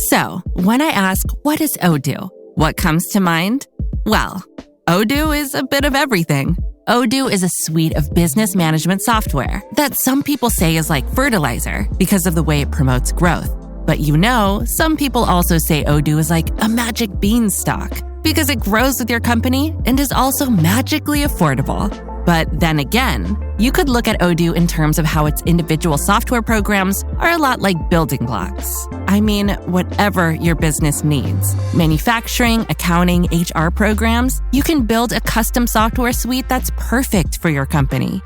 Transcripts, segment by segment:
So, when I ask, what is Odoo? What comes to mind? Well, Odoo is a bit of everything. Odoo is a suite of business management software that some people say is like fertilizer because of the way it promotes growth. But some people also say Odoo is like a magic beanstalk because it grows with your company and is also magically affordable. But then again, you could look at Odoo in terms of how its individual software programs are a lot like building blocks. I mean, whatever your business needs, manufacturing, accounting, HR programs, you can build a custom software suite that's perfect for your company.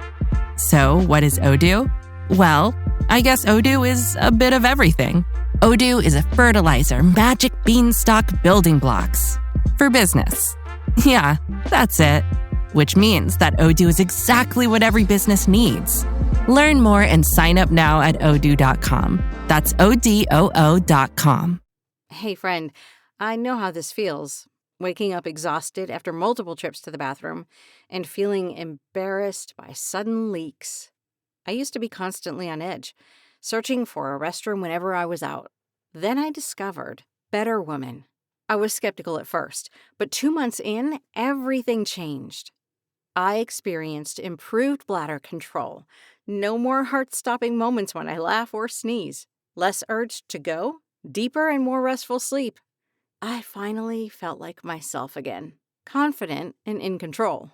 So what is Odoo? Well, I guess Odoo is a bit of everything. Odoo is a fertilizer, magic beanstalk building blocks for business. Yeah, that's it. Which means that Odoo is exactly what every business needs. Learn more and sign up now at odoo.com. That's ODOO.com. Hey, friend, I know how this feels. Waking up exhausted after multiple trips to the bathroom and feeling embarrassed by sudden leaks. I used to be constantly on edge, searching for a restroom whenever I was out. Then I discovered Better Woman. I was skeptical at first, but 2 months in, everything changed. I experienced improved bladder control, no more heart-stopping moments when I laugh or sneeze, less urge to go, deeper and more restful sleep. I finally felt like myself again, confident and in control.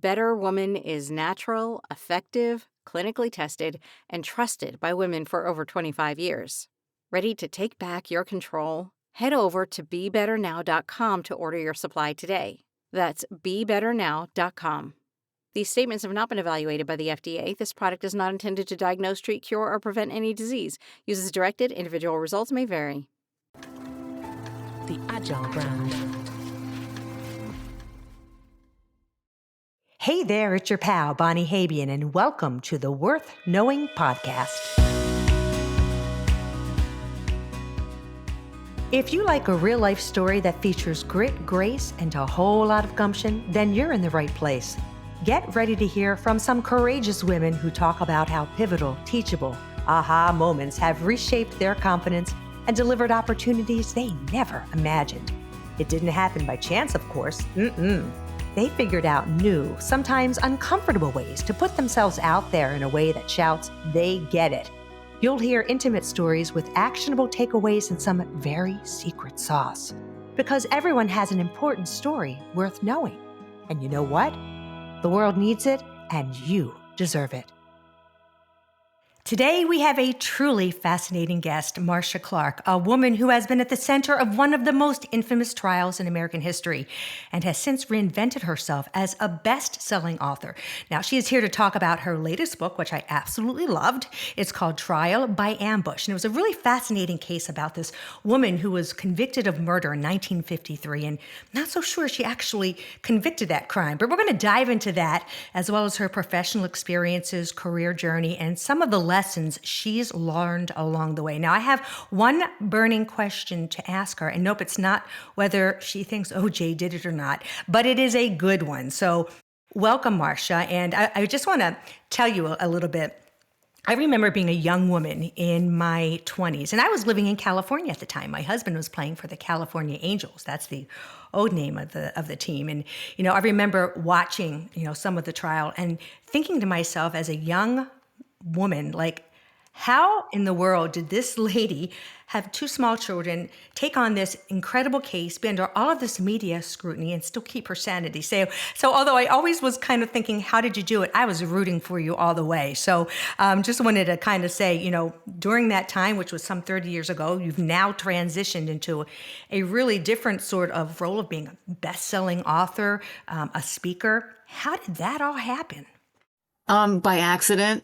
Better Woman is natural, effective, clinically tested, and trusted by women for over 25 years. Ready to take back your control? Head over to BeBetterNow.com to order your supply today. That's BeBetterNow.com. These statements have not been evaluated by the FDA. This product is not intended to diagnose, treat, cure, or prevent any disease. Use as directed. Individual results may vary. The Agile Brand. Hey there, it's your pal, Bonnie Habian, and welcome to the Worth Knowing podcast. If you like a real-life story that features grit, grace, and a whole lot of gumption, then you're in the right place. Get ready to hear from some courageous women who talk about how pivotal, teachable, aha moments have reshaped their confidence and delivered opportunities they never imagined. It didn't happen by chance, of course. They figured out new, sometimes uncomfortable ways to put themselves out there in a way that shouts, they get it. You'll hear intimate stories with actionable takeaways and some very secret sauce. Because everyone has an important story worth knowing. And you know what? The world needs it, and you deserve it. Today, we have a truly fascinating guest, Marcia Clark, a woman who has been at the center of one of the most infamous trials in American history and has since reinvented herself as a best-selling author. Now, she is here to talk about her latest book, which I absolutely loved. It's called Trial by Ambush, and it was a really fascinating case about this woman who was convicted of murder in 1953, and not so sure she actually convicted that crime. But we're going to dive into that, as well as her professional experiences, career journey, and some of the lessons she's learned along the way. Now, I have one burning question to ask her, and nope, it's not whether she thinks OJ did it or not, but it is a good one. So welcome, Marcia, and I just want to tell you a little bit. I remember being a young woman in my 20s, and I was living in California at the time. My husband was playing for the California Angels. That's the old name of the team. And, I remember watching, some of the trial and thinking to myself as a young woman, like, how in the world did this lady have two small children, take on this incredible case, be under all of this media scrutiny, and still keep her sanity? So although I always was kind of thinking, how did you do it? I was rooting for you all the way. So just wanted to kind of say, during that time, which was some 30 years ago, you've now transitioned into a really different sort of role of being a best-selling author, a speaker. How did that all happen? By accident.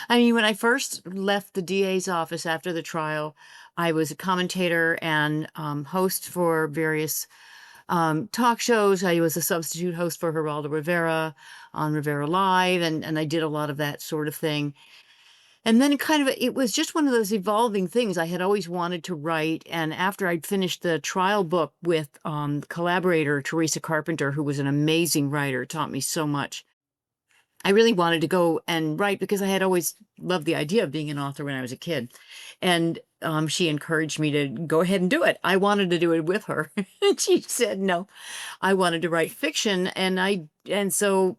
I mean, when I first left the DA's office after the trial, I was a commentator and host for various talk shows. I was a substitute host for Geraldo Rivera on Rivera Live, and I did a lot of that sort of thing. And then it was just one of those evolving things. I had always wanted to write, and after I'd finished the trial book with collaborator Teresa Carpenter, who was an amazing writer, taught me so much. I really wanted to go and write because I had always loved the idea of being an author when I was a kid. And she encouraged me to go ahead and do it. I wanted to do it with her. And she said, no, I wanted to write fiction. And so,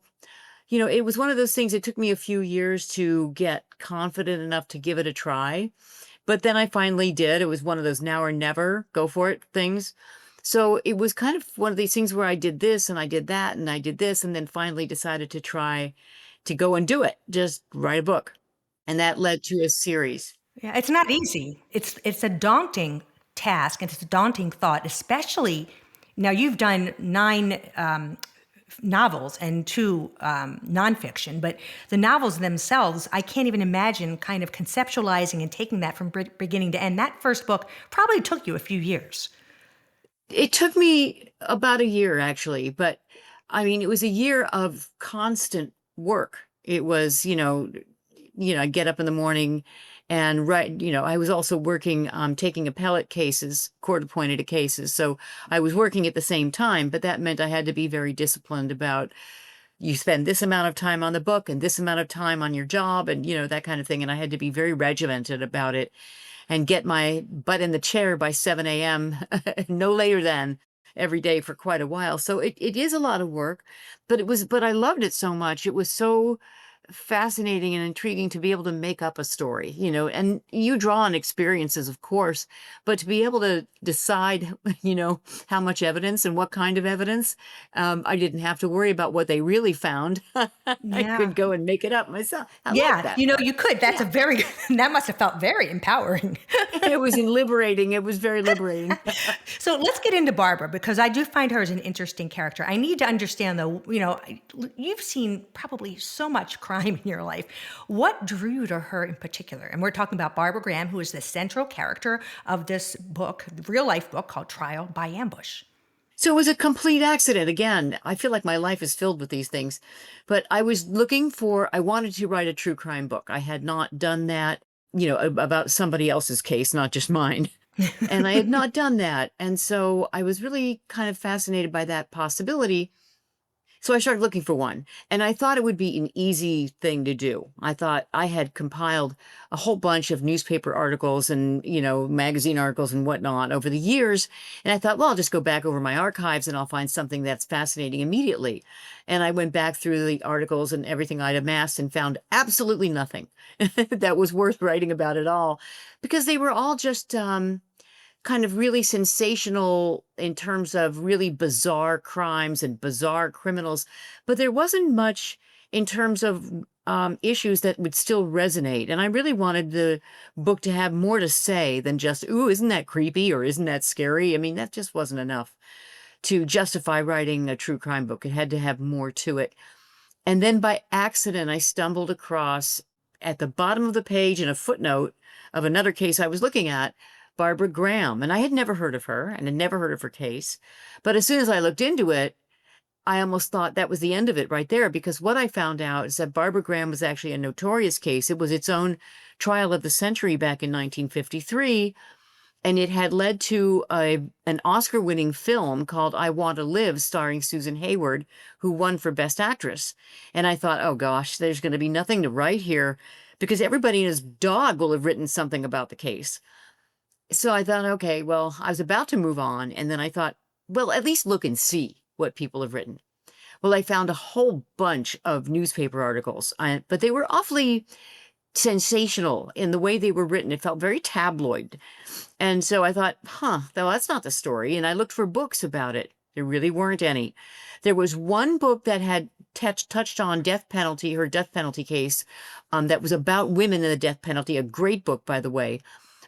it was one of those things. It took me a few years to get confident enough to give it a try. But then I finally did. It was one of those now or never, go for it things. So it was kind of one of these things where I did this and I did that and I did this and then finally decided to try to go and do it, just write a book. And that led to a series. Yeah, it's not easy. It's a daunting task and it's a daunting thought, especially now you've done 9 novels and 2 nonfiction, but the novels themselves, I can't even imagine kind of conceptualizing and taking that from beginning to end. That first book probably took you a few years. It took me about a year, actually, but I mean, it was a year of constant work. It was, I get up in the morning and write, I was also working, taking appellate cases, court-appointed cases. So I was working at the same time, but that meant I had to be very disciplined about you spend this amount of time on the book and this amount of time on your job and, that kind of thing. And I had to be very regimented about it and get my butt in the chair by 7 a.m., no later than every day for quite a while. So it is a lot of work, but I loved it so much. It was so fascinating and intriguing to be able to make up a story, and you draw on experiences, of course, but to be able to decide, how much evidence and what kind of evidence, I didn't have to worry about what they really found. I Yeah. could go and make it up myself. I like Yeah, that. you could. That's a very, that must have felt very empowering. It was liberating. It was very liberating. So let's get into Barbara because I do find her as an interesting character. I need to understand though, you've seen probably so much crime in your life. What drew you to her in particular? And we're talking about Barbara Graham, who is the central character of this book, real life book called Trial by Ambush. So it was a complete accident. Again, I feel like my life is filled with these things, but I wanted to write a true crime book. I had not done that, about somebody else's case, not just mine. And I had not done that. And so I was really kind of fascinated by that possibility. So I started looking for one, and I thought it would be an easy thing to do. I thought I had compiled a whole bunch of newspaper articles and, magazine articles and whatnot over the years. And I thought, well, I'll just go back over my archives and I'll find something that's fascinating immediately. And I went back through the articles and everything I'd amassed and found absolutely nothing that was worth writing about at all, because they were all just, kind of really sensational in terms of really bizarre crimes and bizarre criminals, but there wasn't much in terms of issues that would still resonate. And I really wanted the book to have more to say than just, ooh, isn't that creepy or isn't that scary? I mean, that just wasn't enough to justify writing a true crime book. It had to have more to it. And then by accident, I stumbled across at the bottom of the page in a footnote of another case I was looking at, Barbara Graham. And I had never heard of her and had never heard of her case. But as soon as I looked into it, I almost thought that was the end of it right there, because what I found out is that Barbara Graham was actually a notorious case. It was its own trial of the century back in 1953. And it had led to an Oscar-winning film called I Want to Live, starring Susan Hayward, who won for Best Actress. And I thought, oh gosh, there's going to be nothing to write here, because everybody and his dog will have written something about the case. So I thought, okay, well, I was about to move on. And then I thought, well, at least look and see what people have written. Well, I found a whole bunch of newspaper articles, but they were awfully sensational in the way they were written. It felt very tabloid. And so I thought, well, that's not the story. And I looked for books about it. There really weren't any. There was one book that had touched on death penalty, her death penalty case, that was about women and the death penalty. A great book, by the way.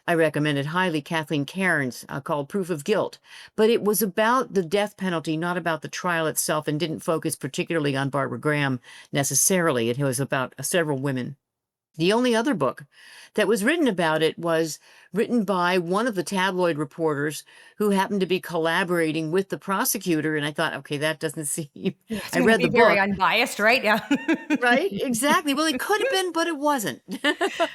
I recommend it highly, Kathleen Cairns, called Proof of Guilt. But it was about the death penalty, not about the trial itself, and didn't focus particularly on Barbara Graham necessarily. It was about several women. The only other book that was written about it was written by one of the tabloid reporters who happened to be collaborating with the prosecutor. And I thought, okay, that doesn't seem, Yeah, it's I going to read be the very book, unbiased, right? Yeah. right? Exactly. Well, it could have been, but it wasn't.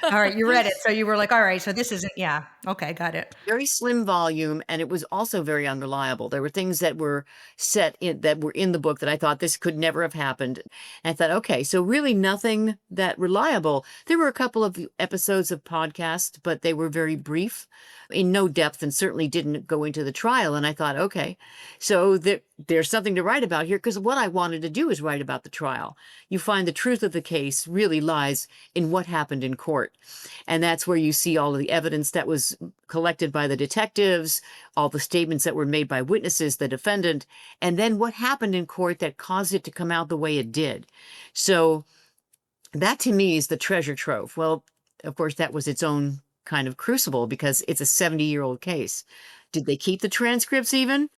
All right, you read it, so you were like, all right, so this isn't, yeah, okay, got it. Very slim volume, and it was also very unreliable. There were things that were that were in the book that I thought this could never have happened. And I thought, okay, so really nothing that reliable. There were a couple of episodes of podcast, but they were very brief, in no depth, and certainly didn't go into the trial. And I thought, okay, so there's something to write about here, because what I wanted to do is write about the trial. You find the truth of the case really lies in what happened in court. And that's where you see all of the evidence that was collected by the detectives, all the statements that were made by witnesses, the defendant, and then what happened in court that caused it to come out the way it did. So that to me is the treasure trove. Well, of course, that was its own kind of crucible because it's a 70-year-old case. Did they keep the transcripts even?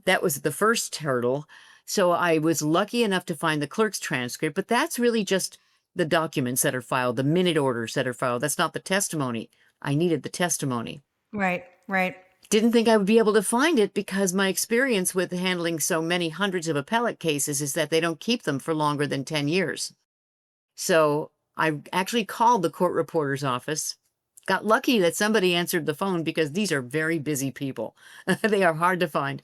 That was the first hurdle. So I was lucky enough to find the clerk's transcript, but that's really just the documents that are filed, the minute orders that are filed. That's not the testimony. I needed the testimony. Right, right. Didn't think I would be able to find it because my experience with handling so many hundreds of appellate cases is that they don't keep them for longer than 10 years. So I actually called the court reporter's office. Got lucky that somebody answered the phone because these are very busy people. They are hard to find.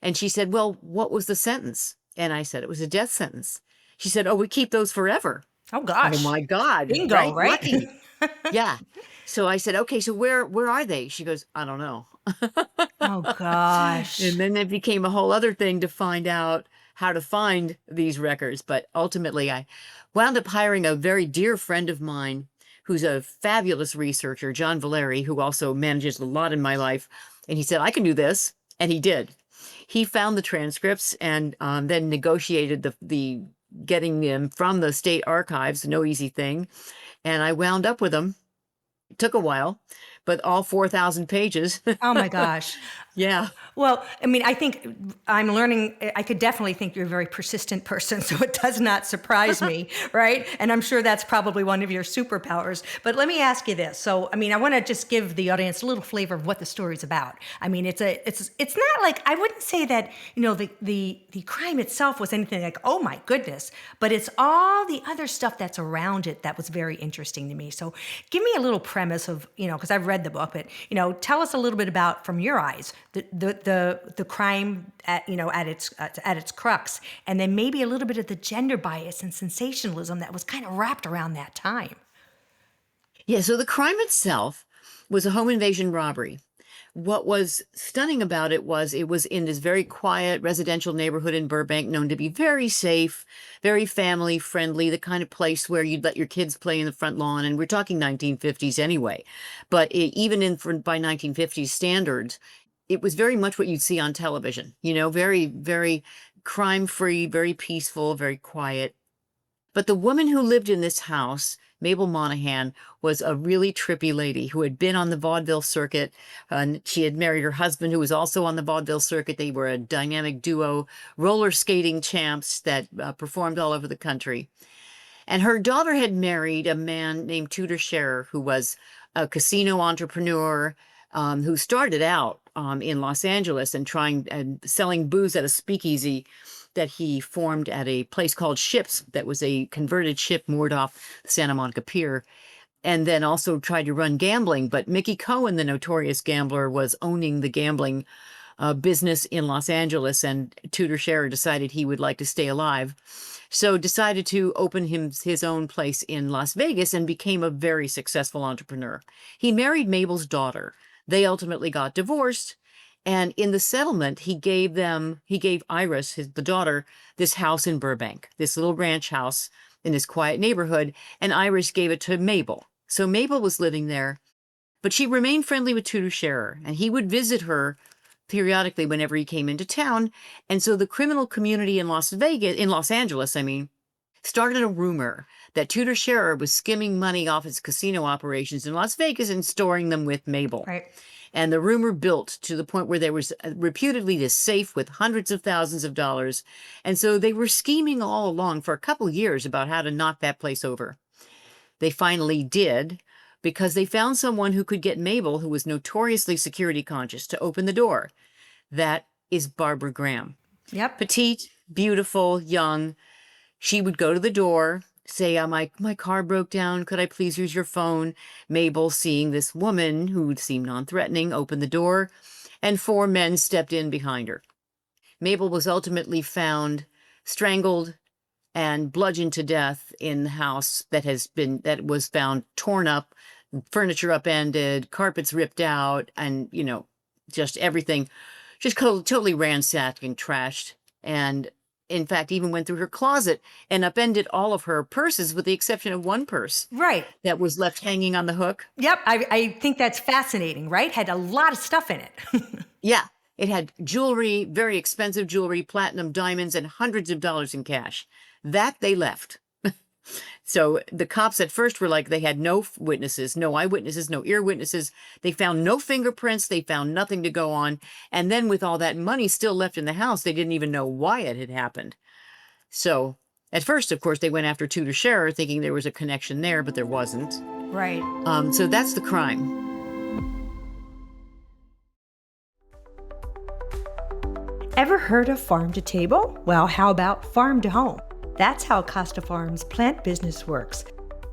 And she said, well, what was the sentence? And I said, it was a death sentence. She said, oh, we keep those forever. Oh, Oh gosh. my God. Bingo, Right? right? Lucky. Yeah. So I said, okay, so where are they? She goes, I don't know. Oh, gosh. And then it became a whole other thing to find out how to find these records. But ultimately, I wound up hiring a very dear friend of mine who's a fabulous researcher, John Valeri, who also manages a lot in my life. And he said, I can do this. And he did. He found the transcripts and then negotiated the getting them from the state archives, no easy thing. And I wound up with them. It took a while, but all 4,000 pages. Oh, my gosh. Yeah. Well, I mean, I think I'm learning, I could definitely think you're a very persistent person, so it does not surprise me, right? And I'm sure that's probably one of your superpowers. But let me ask you this. So, I mean, I want to just give the audience a little flavor of what the story's about. I mean, it's not like, I wouldn't say that, you know, the crime itself was anything like, oh my goodness, but it's all the other stuff that's around it that was very interesting to me. So give me a little premise of, you know, because I've read the book, but, you know, tell us a little bit about, from your eyes, the crime at, you know, at its crux, and then maybe a little bit of the gender bias and sensationalism that was kind of wrapped around that time. Yeah, so the crime itself was a home invasion robbery. What was stunning about it was in this very quiet residential neighborhood in Burbank, known to be very safe, very family friendly, the kind of place where you'd let your kids play in the front lawn. And we're talking 1950s anyway. But by 1950s standards, it was very much what you'd see on television, you know, very, very crime-free, very peaceful, very quiet. But the woman who lived in this house, Mabel Monahan, was a really trippy lady who had been on the vaudeville circuit. And she had married her husband, who was also on the vaudeville circuit. They were a dynamic duo, roller skating champs that performed all over the country. And her daughter had married a man named Tudor Scherer, who was a casino entrepreneur, who started out in Los Angeles and selling booze at a speakeasy that he formed at a place called Ships, that was a converted ship moored off the Santa Monica Pier, and then also tried to run gambling. But Mickey Cohen, the notorious gambler, was owning the gambling business in Los Angeles, and Tudor Scherer decided he would like to stay alive. So decided to open his own place in Las Vegas and became a very successful entrepreneur. He married Mabel's daughter. They ultimately got divorced. And in the settlement, he gave Iris, the daughter, this house in Burbank, this little ranch house in this quiet neighborhood. And Iris gave it to Mabel. So Mabel was living there, but she remained friendly with Tudor Scherer, and he would visit her periodically whenever he came into town. And so the criminal community in Los Angeles, started a rumor that Tudor Scherer was skimming money off his casino operations in Las Vegas and storing them with Mabel. Right. And the rumor built to the point where there was reputedly this safe with hundreds of thousands of dollars. And so they were scheming all along for a couple of years about how to knock that place over. They finally did, because they found someone who could get Mabel, who was notoriously security conscious, to open the door. That is Barbara Graham. Yep. Petite, beautiful, young. She would go to the door, say, my car broke down. Could I please use your phone? Mabel, seeing this woman who seemed non-threatening, opened the door, and 4 men stepped in behind her. Mabel was ultimately found strangled and bludgeoned to death in the house that was found torn up, furniture upended, carpets ripped out, and, just everything, just totally ransacked and trashed. And in fact, even went through her closet and upended all of her purses with the exception of one purse. Right. That was left hanging on the hook. Yep. I think that's fascinating, right? Had a lot of stuff in it. Yeah. It had jewelry, very expensive jewelry, platinum, diamonds, and hundreds of dollars in cash. That they left. So the cops at first were like, they had no witnesses, no eyewitnesses, no ear witnesses. They found no fingerprints. They found nothing to go on. And then with all that money still left in the house, they didn't even know why it had happened. So at first, of course, they went after Tudor Scherer thinking there was a connection there, but there wasn't. Right. So that's the crime. Ever heard of farm to table? Well, how about farm to home? That's how Costa Farms' plant business works.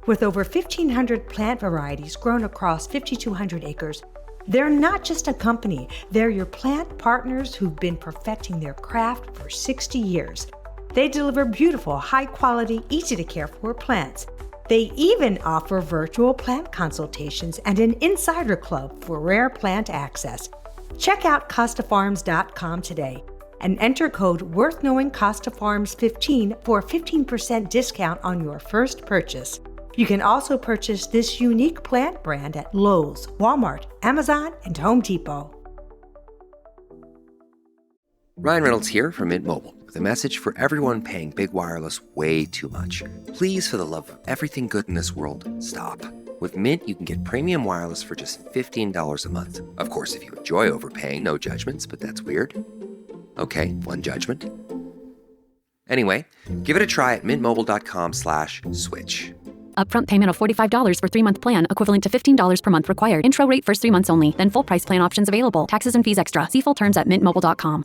With over 1,500 plant varieties grown across 5,200 acres, they're not just a company, they're your plant partners who've been perfecting their craft for 60 years. They deliver beautiful, high-quality, easy-to-care-for plants. They even offer virtual plant consultations and an insider club for rare plant access. Check out CostaFarms.com today and enter code WorthKnowing CostaFarms15 for a 15% discount on your first purchase. You can also purchase this unique plant brand at Lowe's, Walmart, Amazon, and Home Depot. Ryan Reynolds here from Mint Mobile with a message for everyone paying big wireless way too much. Please, for the love of everything good in this world, stop. With Mint, you can get premium wireless for just $15 a month. Of course, if you enjoy overpaying, no judgments, but that's weird. Okay, one judgment. Anyway, give it a try at mintmobile.com/switch. Upfront payment of $45 for 3-month plan, equivalent to $15 per month required. Intro rate first 3 months only, then full price plan options available. Taxes and fees extra. See full terms at mintmobile.com.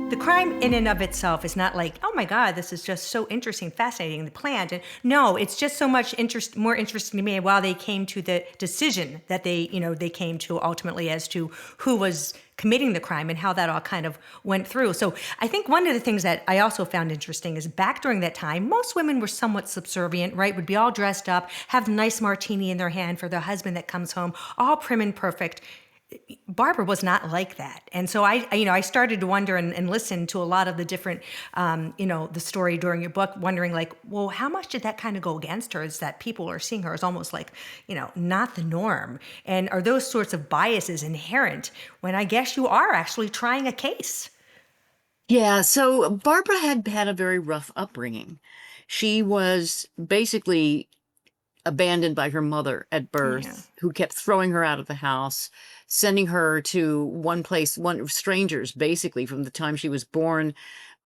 The crime in and of itself is not like, oh my God, this is just so interesting, fascinating, the plant. And no, it's just so much more interesting to me while they came to the decision that they came to ultimately as to who was committing the crime and how that all kind of went through. So I think one of the things that I also found interesting is back during that time, most women were somewhat subservient, right? Would be all dressed up, have a nice martini in their hand for their husband that comes home, all prim and perfect. Barbara was not like that. And so I started to wonder and listen to a lot of the different, the story during your book, wondering like, well, how much did that kind of go against her? Is that people are seeing her as almost like, not the norm? And are those sorts of biases inherent when I guess you are actually trying a case? Yeah, so Barbara had had a very rough upbringing. She was basically abandoned by her mother at birth, who kept throwing her out of the house, sending her to one strangers, basically, from the time she was born,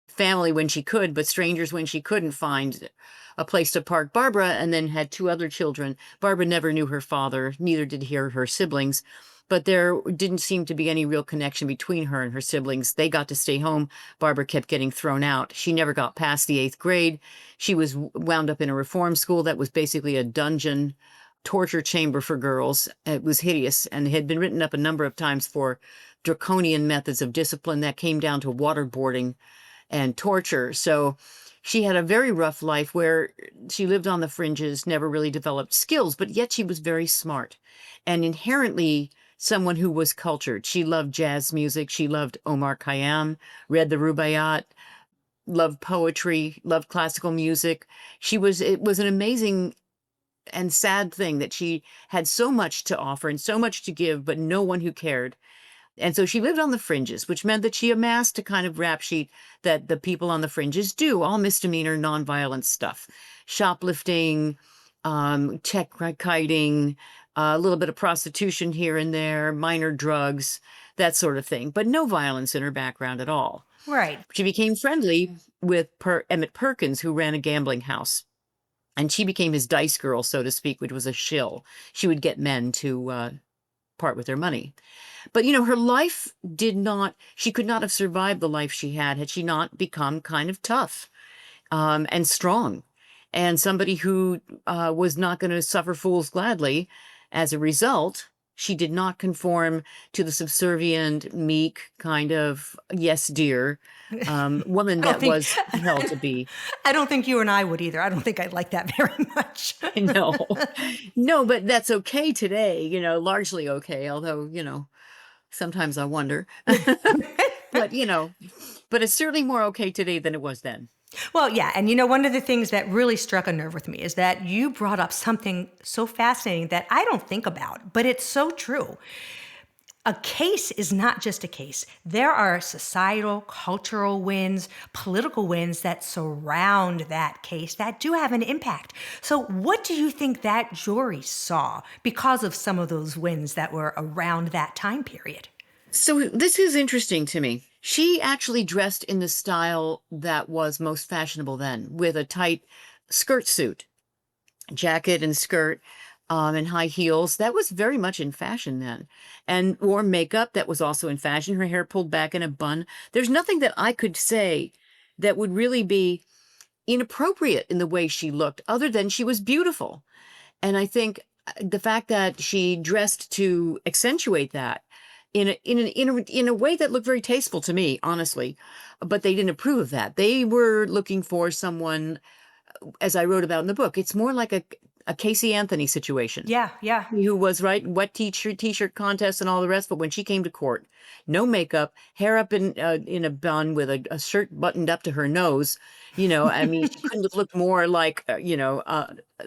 family when she could, but strangers when she couldn't find a place to park Barbara, and then had 2 other children. Barbara never knew her father, neither did her siblings, but there didn't seem to be any real connection between her and her siblings. They got to stay home. Barbara kept getting thrown out. She never got past the 8th grade. She was wound up in a reform school that was basically a dungeon, torture chamber for girls. It was hideous and had been written up a number of times for draconian methods of discipline that came down to waterboarding and torture. So she had a very rough life where she lived on the fringes, never really developed skills, but yet she was very smart and inherently someone who was cultured. She loved jazz music. She loved Omar Khayyam, read the Rubaiyat, loved poetry, loved classical music. It was an amazing and sad thing that she had so much to offer and so much to give, but no one who cared. And so she lived on the fringes, which meant that she amassed a kind of rap sheet that the people on the fringes do, all misdemeanor, nonviolent stuff. Shoplifting, tech kiting, a little bit of prostitution here and there, minor drugs, that sort of thing, but no violence in her background at all. Right. She became friendly with Emmett Perkins, who ran a gambling house. And she became his dice girl, so to speak, which was a shill. She would get men to part with their money. But, her life she could not have survived the life she had she not become kind of tough and strong, and somebody who was not going to suffer fools gladly. As a result, she did not conform to the subservient, meek kind of yes, dear woman I don't that think was held to be. I don't think you and I would either. I don't think I'd like that very much. No, no, but that's okay today, largely okay. Although, sometimes I wonder, but, but it's certainly more okay today than it was then. Well, yeah. And one of the things that really struck a nerve with me is that you brought up something so fascinating that I don't think about, but it's so true. A case is not just a case. There are societal, cultural wins, political wins that surround that case that do have an impact. So what do you think that jury saw because of some of those wins that were around that time period? So this is interesting to me. She actually dressed in the style that was most fashionable then, with a tight skirt suit, jacket and skirt, and high heels. That was very much in fashion then. And wore makeup that was also in fashion. Her hair pulled back in a bun. There's nothing that I could say that would really be inappropriate in the way she looked, other than she was beautiful. And I think the fact that she dressed to accentuate that in a way that looked very tasteful to me, honestly, but they didn't approve of that. They were looking for someone, as I wrote about in the book. It's more like a Casey Anthony situation. Yeah, yeah. Who was wet t-shirt contest and all the rest, but when she came to court, no makeup, hair up in a bun with a shirt buttoned up to her nose. I mean, she couldn't have looked more like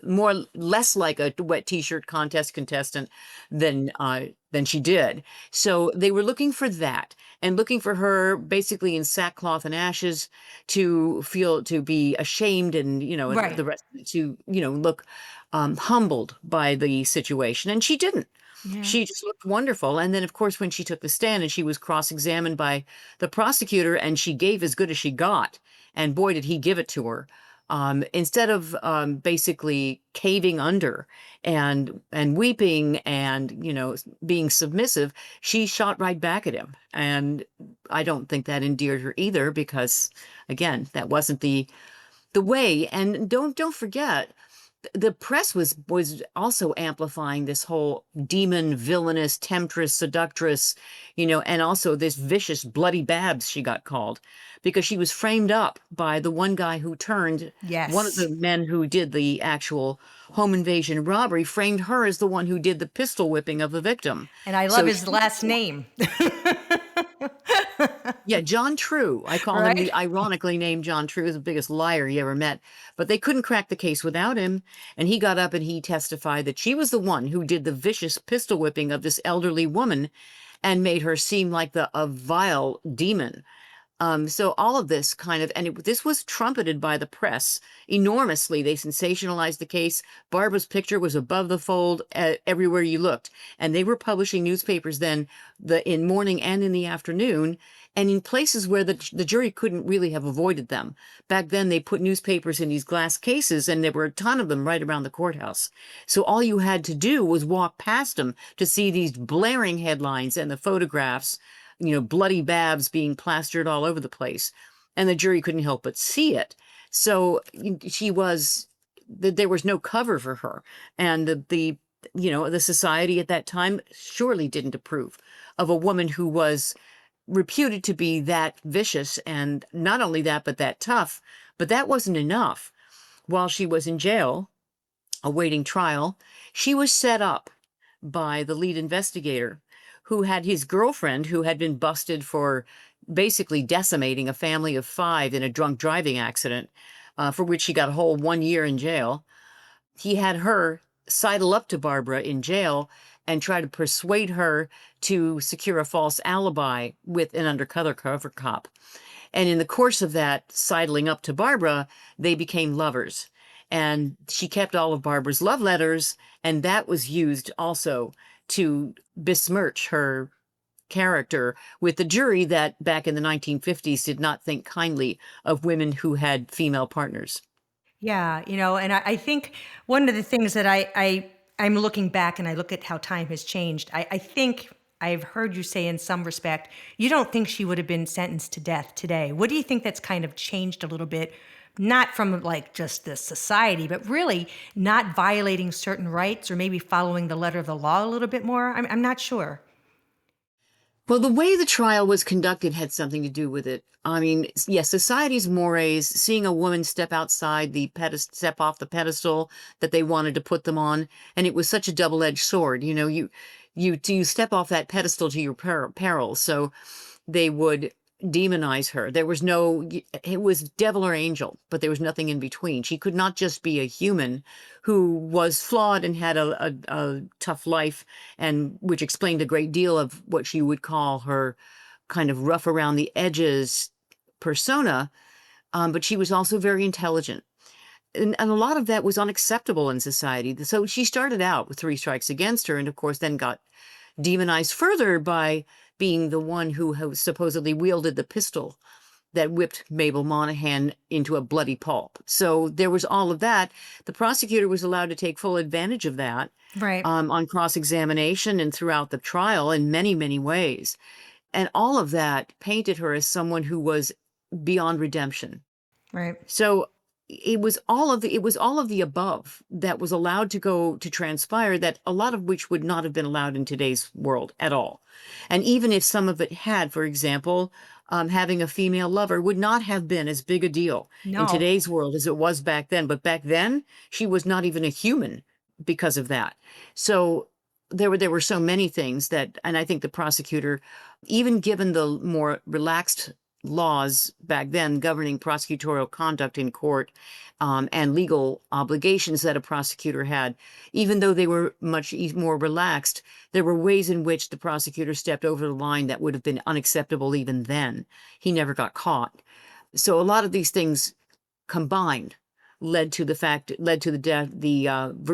less like a wet t-shirt contest contestant than she did. So they were looking for that, and looking for her basically in sackcloth and ashes to be ashamed, and Right. the rest to look humbled by the situation. And she didn't. Yeah. She just looked wonderful. And then, of course, when she took the stand and she was cross-examined by the prosecutor, and she gave as good as she got, and boy, did he give it to her. Instead of basically caving under and weeping and being submissive, she shot right back at him. And I don't think that endeared her either, because again, that wasn't the way. And don't forget, the press was also amplifying this whole demon, villainous, temptress, seductress, and also this vicious bloody Babs, she got called, because she was framed up by the one guy who turned Yes. one of the men who did the actual home invasion robbery, framed her as the one who did the pistol whipping of the victim. And I love his last name. Yeah, John True. I call him Right? the ironically named John True, is the biggest liar you ever met. But they couldn't crack the case without him. And he got up and he testified that she was the one who did the vicious pistol whipping of this elderly woman and made her seem like a vile demon. So all of this this was trumpeted by the press enormously. They sensationalized the case. Barbara's picture was above the fold everywhere you looked. And they were publishing newspapers then in morning and in the afternoon, and in places where the jury couldn't really have avoided them. Back then, they put newspapers in these glass cases, and there were a ton of them right around the courthouse. So all you had to do was walk past them to see these blaring headlines and the photographs, bloody Babs being plastered all over the place. And the jury couldn't help but see it. So there was no cover for her. And the society at that time surely didn't approve of a woman who was reputed to be that vicious, and not only that, but that tough. But that wasn't enough. While she was in jail, awaiting trial, she was set up by the lead investigator, who had his girlfriend, who had been busted for basically decimating a family of 5 in a drunk driving accident, for which she got a whole 1 year in jail. He had her sidle up to Barbara in jail and try to persuade her to secure a false alibi with an undercover cop. And in the course of that sidling up to Barbara, they became lovers. And she kept all of Barbara's love letters, and that was used also to besmirch her character with the jury that back in the 1950s did not think kindly of women who had female partners. Yeah, and I think one of the things that I'm looking back and I look at how time has changed. I think I've heard you say in some respect, you don't think she would have been sentenced to death today. What do you think that's kind of changed a little bit? Not from like just the society, but really not violating certain rights or maybe following the letter of the law a little bit more? I'm not sure. Well, the way the trial was conducted had something to do with it. I mean, yes, society's mores, seeing a woman step outside the pedestal, step off the pedestal that they wanted to put them on, and it was such a double-edged sword. You step off that pedestal to your peril. So they would demonize her. There was no, it was devil or angel, but there was nothing in between. She could not just be a human who was flawed and had a tough life, and which explained a great deal of what she would call her kind of rough around the edges persona. But she was also very intelligent. And a lot of that was unacceptable in society. So she started out with 3 strikes against her, and of course then got demonized further by being the one who supposedly wielded the pistol that whipped Mabel Monahan into a bloody pulp. So there was all of that. The prosecutor was allowed to take full advantage of that Right. on cross-examination and throughout the trial in many, many ways. And all of that painted her as someone who was beyond redemption. Right. So it was all of the above that was allowed to transpire, that a lot of which would not have been allowed in today's world at all. And even if some of it had, for example, having a female lover would not have been as big a deal in No. today's world as it was back then. But back then, she was not even a human because of that. So there were so many things that, and I think the prosecutor, even given the more relaxed laws back then governing prosecutorial conduct in court, and legal obligations that a prosecutor had, even though they were much more relaxed, there were ways in which the prosecutor stepped over the line that would have been unacceptable even then. He never got caught. So a lot of these things combined led to the death,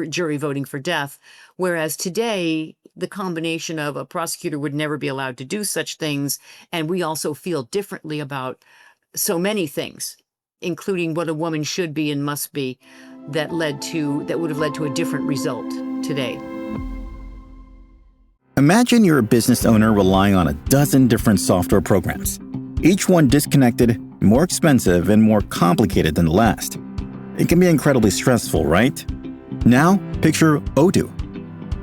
jury voting for death. Whereas today, the combination of a prosecutor would never be allowed to do such things, and we also feel differently about so many things, including what a woman should be and must be, that would have led to a different result today. Imagine you're a business owner relying on a dozen different software programs, each one disconnected, more expensive, and more complicated than the last. It can be incredibly stressful, right? Now, picture Odoo.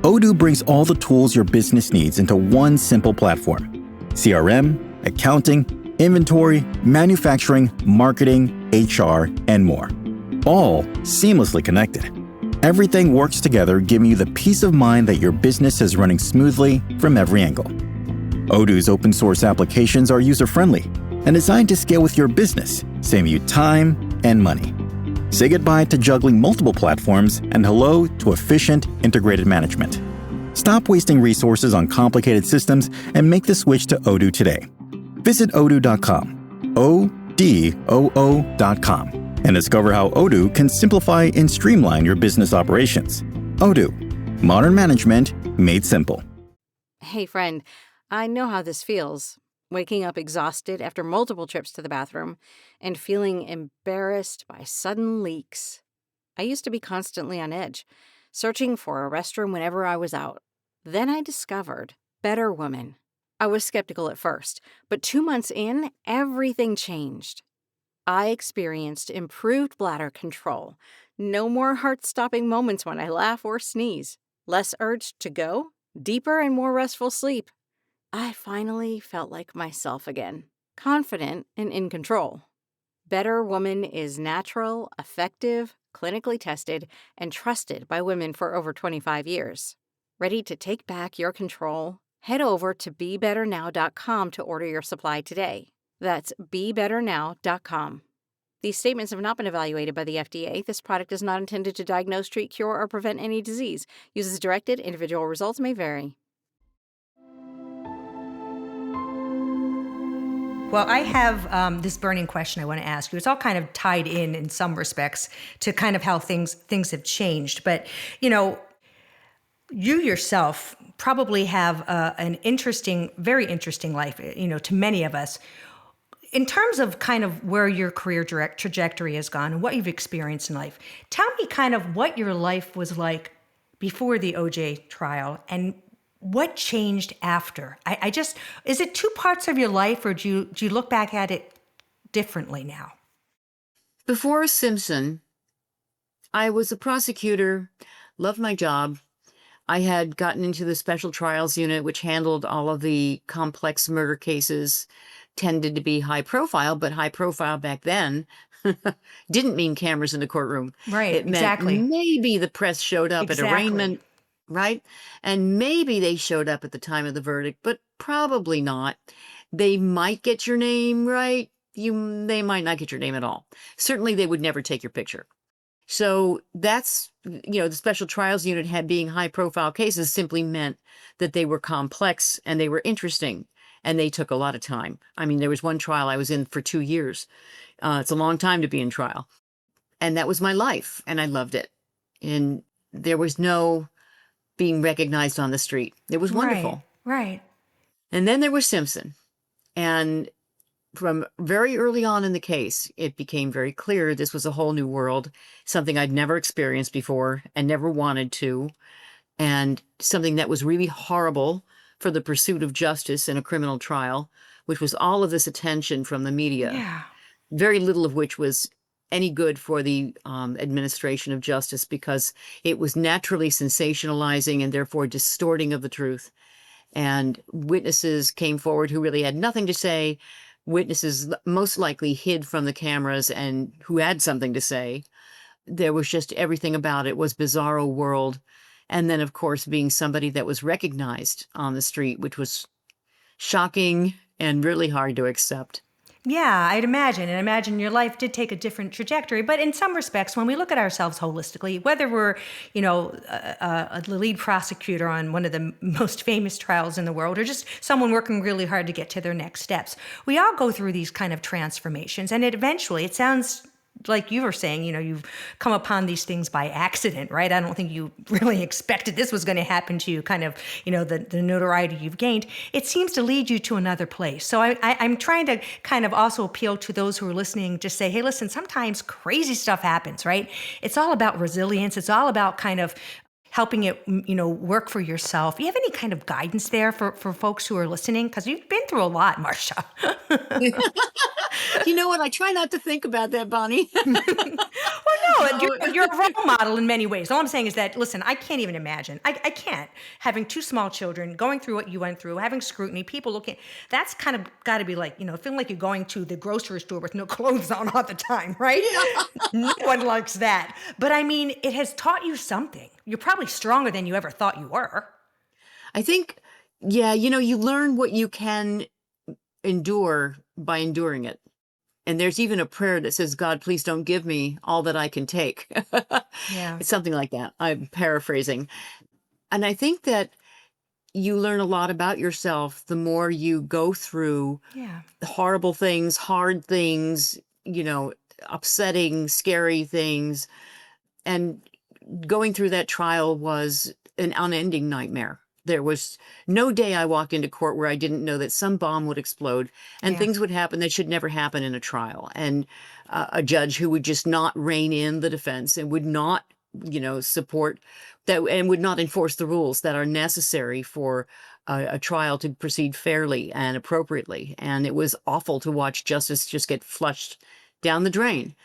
Odoo brings all the tools your business needs into one simple platform. CRM, accounting, inventory, manufacturing, marketing, HR, and more. All seamlessly connected. Everything works together, giving you the peace of mind that your business is running smoothly from every angle. Odoo's open source applications are user-friendly and designed to scale with your business, saving you time and money. Say goodbye to juggling multiple platforms and hello to efficient, integrated management. Stop wasting resources on complicated systems and make the switch to Odoo today. Visit odoo.com, ODOO.com, and discover how Odoo can simplify and streamline your business operations. Odoo, modern management made simple. Hey, friend, I know how this feels. Waking up exhausted after multiple trips to the bathroom and feeling embarrassed by sudden leaks. I used to be constantly on edge, searching for a restroom whenever I was out. Then I discovered Better Woman. I was skeptical at first, but 2 months in, everything changed. I experienced improved bladder control, no more heart-stopping moments when I laugh or sneeze, less urge to go, deeper and more restful sleep. I finally felt like myself again, confident and in control. Better Woman is natural, effective, clinically tested, and trusted by women for over 25 years. Ready to take back your control? Head over to BeBetterNow.com to order your supply today. That's BeBetterNow.com. These statements have not been evaluated by the FDA. This product is not intended to diagnose, treat, cure, or prevent any disease. Use as directed. Individual results may vary. Well, I have this burning question I want to ask you. It's all kind of tied in some respects to kind of how things have changed. But, you yourself probably have an interesting, very interesting life, to many of us. In terms of kind of where your career trajectory has gone and what you've experienced in life, tell me kind of what your life was like before the OJ trial and what changed after. I just, is it two parts of your life, or do you look back at it differently now? Before Simpson, I was a prosecutor, loved my job. I had gotten into the special trials unit, which handled all of the complex murder cases, tended to be high profile, but high profile back then didn't mean cameras in the courtroom. Right, It meant exactly. maybe the press showed up at Exactly. arraignment, right? And maybe they showed up at the time of the verdict, but probably not. They might get your name right. They might not get your name at all. Certainly, they would never take your picture. So that's, the special trials unit had being high profile cases simply meant that they were complex and they were interesting and they took a lot of time. I mean, there was one trial I was in for 2 years. It's a long time to be in trial. And that was my life and I loved it. And there was no being recognized on the street. It was wonderful. Right. And then there was Simpson. And from very early on in the case, it became very clear this was a whole new world, something I'd never experienced before and never wanted to, and something that was really horrible for the pursuit of justice in a criminal trial, which was all of this attention from the media, Yeah. very little of which was any good for the administration of justice because it was naturally sensationalizing and therefore distorting of the truth. And witnesses came forward who really had nothing to say. Witnesses most likely hid from the cameras and who had something to say. There was just everything about it was bizarro world. And then, of course, being somebody that was recognized on the street, which was shocking and really hard to accept. Yeah, I'd imagine. And imagine your life did take a different trajectory. But in some respects, when we look at ourselves holistically, whether we're, the lead prosecutor on one of the most famous trials in the world, or just someone working really hard to get to their next steps, we all go through these kind of transformations. And it sounds like you were saying, you've come upon these things by accident, right? I don't think you really expected this was going to happen to you, kind of, the notoriety you've gained. It seems to lead you to another place. So I'm trying to kind of also appeal to those who are listening to say, hey, listen, sometimes crazy stuff happens, right? It's all about resilience. It's all about kind of helping it, work for yourself. You have any kind of guidance there for folks who are listening? Because you've been through a lot, Marcia. You know what? I try not to think about that, Bonnie. Well, no, you're a role model in many ways. All I'm saying is that, listen, I can't even imagine. I can't. Having 2 small children, going through what you went through, having scrutiny, people looking, that's kind of got to be like, feeling like you're going to the grocery store with no clothes on all the time, right? No one likes that. But I mean, it has taught you something. You're probably stronger than you ever thought you were. I think, you learn what you can endure by enduring it. And there's even a prayer that says, God, please don't give me all that I can take. Yeah. It's something like that. I'm paraphrasing. And I think that you learn a lot about yourself the more you go through horrible things, hard things, upsetting, scary things. And going through that trial was an unending nightmare. There was no day I walked into court where I didn't know that some bomb would explode and things would happen that should never happen in a trial. And a judge who would just not rein in the defense and would not, support that and would not enforce the rules that are necessary for a trial to proceed fairly and appropriately. And it was awful to watch justice just get flushed down the drain.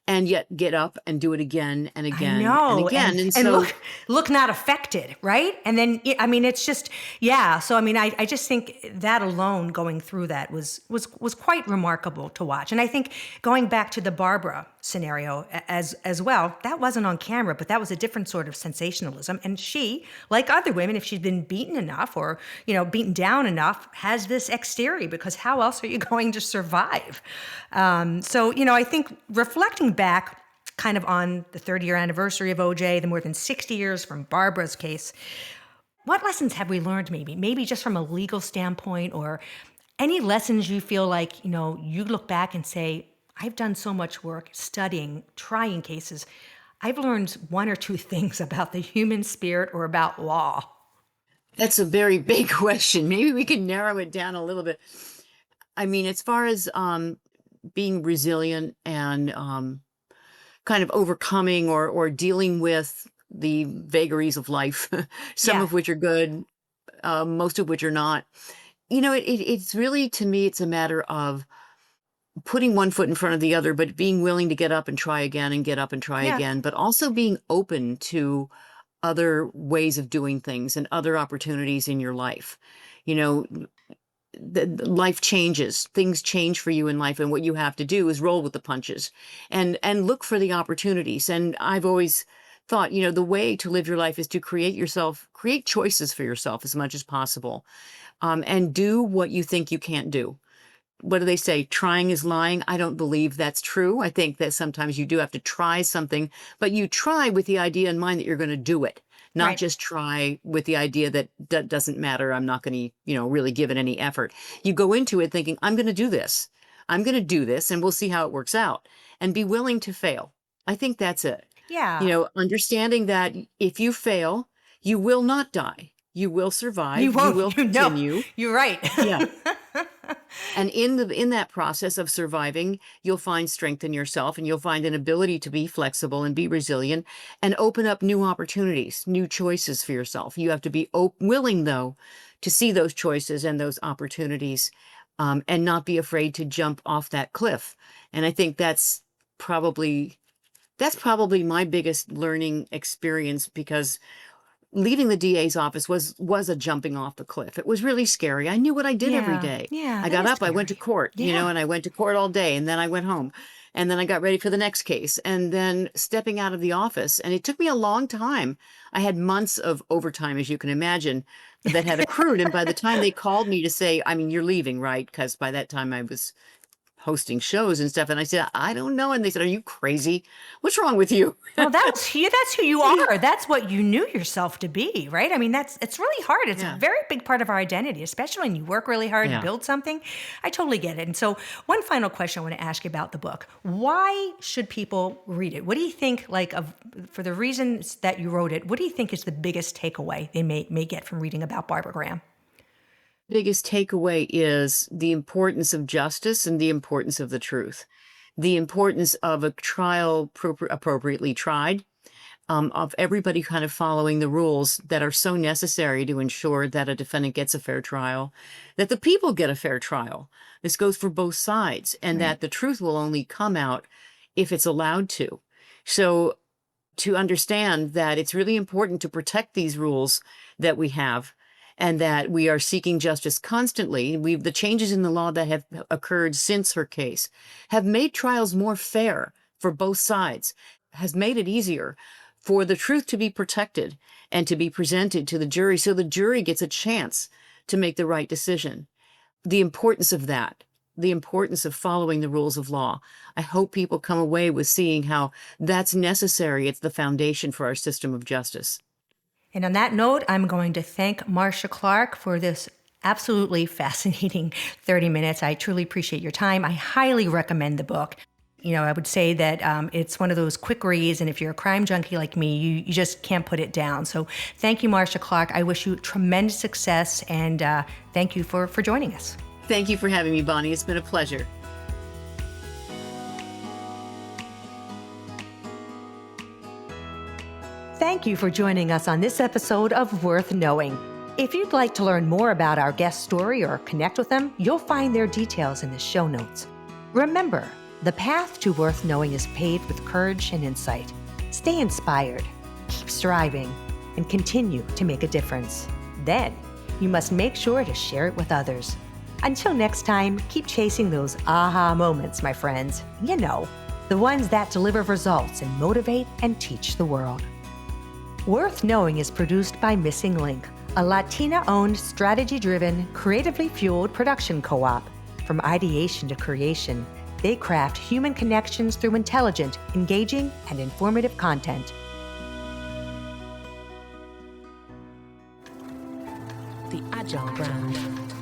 And yet get up and do it again and again and again. And so look not affected, right? And then, it's just, So, I just think that alone going through that was quite remarkable to watch. And I think going back to the Barbara scenario as well, that wasn't on camera, but that was a different sort of sensationalism. And she, like other women, if she's been beaten enough or, beaten down enough, has this exterior, because how else are you going to survive? I think reflecting back kind of on the 30-year anniversary of OJ, the more than 60 years from Barbara's case, what lessons have we learned maybe just from a legal standpoint, or any lessons you feel like, you look back and say, I've done so much work studying, trying cases. I've learned 1 or 2 things about the human spirit or about law. That's a very big question. Maybe we can narrow it down a little bit. I mean, as far as being resilient and kind of overcoming or dealing with the vagaries of life, some Yeah. of which are good, most of which are not. It's really, to me, it's a matter of putting one foot in front of the other, but being willing to get up and try again and get up and try Yeah. again, but also being open to other ways of doing things and other opportunities in your life. You know, life changes, things change for you in life, and what you have to do is roll with the punches and look for the opportunities. And I've always thought, the way to live your life is to create choices for yourself as much as possible, and do what you think you can't do. What do they say? Trying is lying. I don't believe that's true. I think that sometimes you do have to try something, but you try with the idea in mind that you're going to do it, not Right. just try with the idea that that doesn't matter. I'm not going to, really give it any effort. You go into it thinking, I'm going to do this. I'm going to do this, and we'll see how it works out, and be willing to fail. I think that's it. Yeah. Understanding that if you fail, you will not die. You will survive. You You will won't. continue. You're right. Yeah. And in that process of surviving, you'll find strength in yourself, and you'll find an ability to be flexible and be resilient and open up new opportunities, new choices for yourself. You have to be willing, though, to see those choices and those opportunities, and not be afraid to jump off that cliff. And I think that's probably my biggest learning experience, because leaving the DA's office was a jumping off the cliff. It was really scary. I knew what I did every Yeah. day. Yeah. I That got is up, I went to scary. court, Yeah. and I went to court all day, and then I went home. And then I got ready for the next case, and then stepping out of the office. And it took me a long time. I had months of overtime, as you can imagine, that had accrued. And by the time they called me to say, I mean, you're leaving, right? Because by that time I was hosting shows and stuff. And I said, I don't know. And they said, are you crazy? What's wrong with you? Well, that's who you are. That's what you knew yourself to be, right? I mean, it's really hard. It's Yeah. a very big part of our identity, especially when you work really hard to Yeah. build something. I totally get it. And so one final question I want to ask you about the book. Why should people read it? What do you think, for the reasons that you wrote it, what do you think is the biggest takeaway they may get from reading about Barbara Graham? Biggest takeaway is the importance of justice and the importance of the truth, the importance of a trial appropriately tried, of everybody kind of following the rules that are so necessary to ensure that a defendant gets a fair trial, that the people get a fair trial. This goes for both sides, and that the truth will only come out if it's allowed to. So to understand that it's really important to protect these rules that we have, and that we are seeking justice constantly. The changes in the law that have occurred since her case have made trials more fair for both sides, has made it easier for the truth to be protected and to be presented to the jury, so the jury gets a chance to make the right decision. The importance of that, the importance of following the rules of law. I hope people come away with seeing how that's necessary. It's the foundation for our system of justice. And on that note, I'm going to thank Marcia Clark for this absolutely fascinating 30 minutes. I truly appreciate your time. I highly recommend the book. I would say that it's one of those quick reads, and if you're a crime junkie like me, you just can't put it down. So thank you, Marcia Clark. I wish you tremendous success, and thank you for joining us. Thank you for having me, Bonnie. It's been a pleasure. Thank you for joining us on this episode of Worth Knowing. If you'd like to learn more about our guest story or connect with them, you'll find their details in the show notes. Remember, the path to worth knowing is paved with courage and insight. Stay inspired, keep striving, and continue to make a difference. Then, you must make sure to share it with others. Until next time, keep chasing those aha moments, my friends. The ones that deliver results and motivate and teach the world. Worth Knowing is produced by Missing Link, a Latina-owned, strategy-driven, creatively fueled production co-op. From ideation to creation, they craft human connections through intelligent, engaging, and informative content. The Agile brand.